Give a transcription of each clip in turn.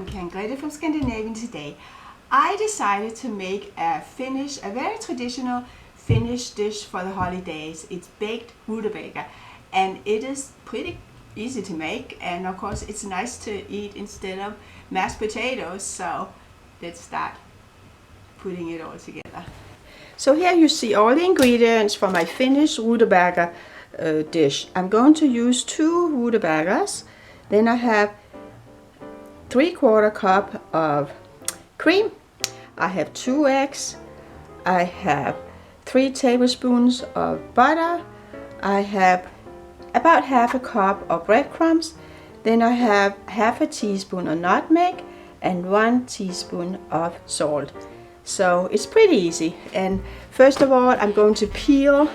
I'm Karen Grete from Scandinavian Today. I decided to make a very traditional Finnish dish for the holidays. It's baked rutabaga, and it is pretty easy to make, and of course it's nice to eat instead of mashed potatoes. So let's start putting it all together. So here you see all the ingredients for my Finnish rutabaga dish. I'm going to use 2 rutabagas. Then I have 3/4 cup of cream. I have 2 eggs. I have 3 tablespoons of butter. I have about half a cup of breadcrumbs. Then I have half a teaspoon of nutmeg and 1 teaspoon of salt. So it's pretty easy. And first of all, I'm going to peel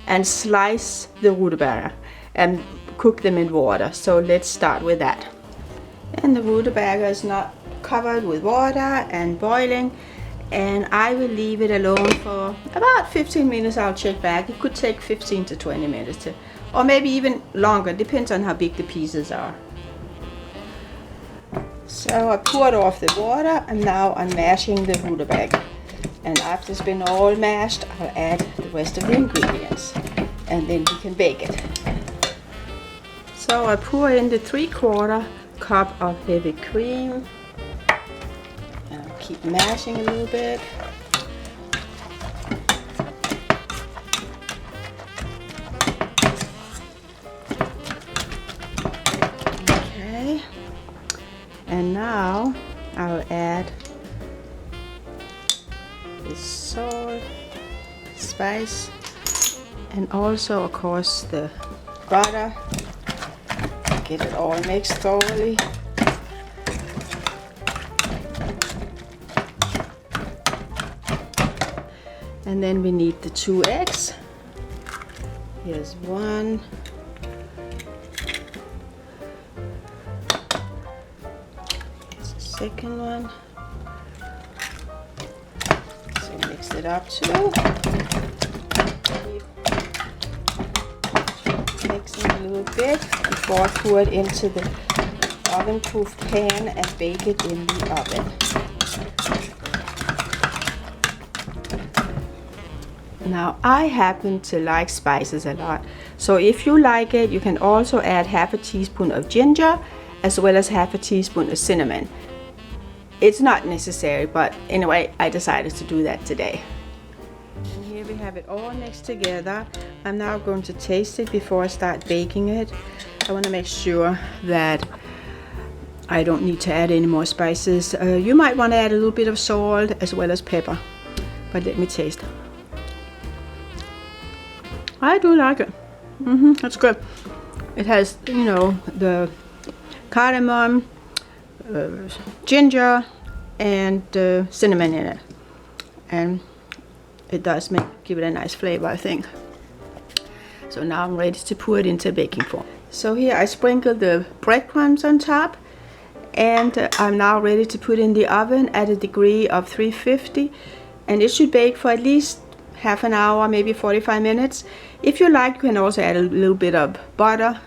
and slice the rutabaga and cook them in water. So let's start with that. And the rutabaga is not covered with water and boiling, and I will leave it alone for about 15 minutes. I'll check back. It could take 15 to 20 minutes or maybe even longer, depends on how big the pieces are. So I poured off the water, and now I'm mashing the rutabaga. And after it's been all mashed, I'll add the rest of the ingredients, and then we can bake it. So I pour in the 3/4 cup of heavy cream, and I'll keep mashing a little bit. Okay, and now I'll add the salt, spice, and also of course the butter. Get it all mixed thoroughly. And then we need the 2 eggs. Here's 1. Here's the second one. So mix it up too. Mixing a little bit before I pour it into the oven-proof pan and bake it in the oven. Now I happen to like spices a lot, so if you like it, you can also add half a teaspoon of ginger as well as half a teaspoon of cinnamon. It's not necessary, but anyway, I decided to do that today. And here we have it all mixed together. I'm now going to taste it before I start baking it. I want to make sure that I don't need to add any more spices. You might want to add a little bit of salt as well as pepper, but let me taste. I do like it. That's good. It has, you know, the cardamom, ginger, and cinnamon in it, and it does give it a nice flavor, I think. So now I'm ready to pour it into a baking form. So here I sprinkled the breadcrumbs on top, and I'm now ready to put in the oven at a degree of 350, and it should bake for at least half an hour, maybe 45 minutes. If you like, you can also add a little bit of butter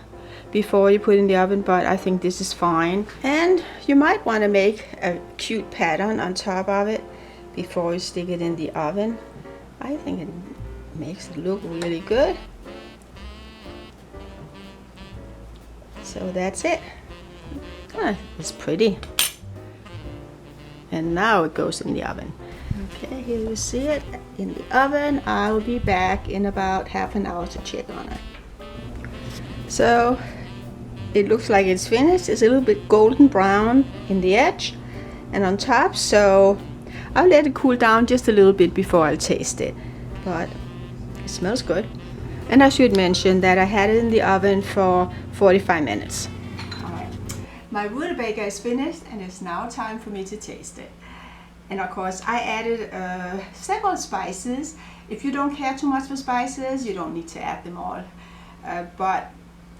before you put it in the oven, but I think this is fine. And you might want to make a cute pattern on top of it before you stick it in the oven. I think it makes it look really good. So that's it. It's pretty. And now it goes in the oven. Okay, here you see it in the oven. I'll be back in about half an hour to check on it. So it looks like it's finished. It's a little bit golden brown in the edge and on top, so I'll let it cool down just a little bit before I'll taste it. But it smells good. And I should mention that I had it in the oven for 45 minutes. Alright, my rutabaga is finished, and it's now time for me to taste it. And of course I added several spices. If you don't care too much for spices, you don't need to add them all. But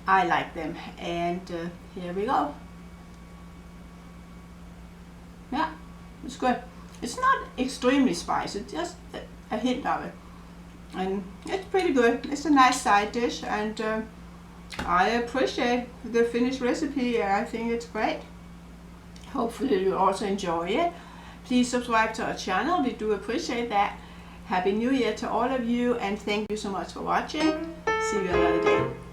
I like them, and here we go. Yeah, it's good. It's not extremely spicy, just a hint of it. And it's pretty good. It's a nice side dish, and I appreciate the Finnish recipe. I think it's great. Hopefully you also enjoy it. Please subscribe to our channel. We do appreciate that. Happy New Year to all of you, and thank you so much for watching. See you another day.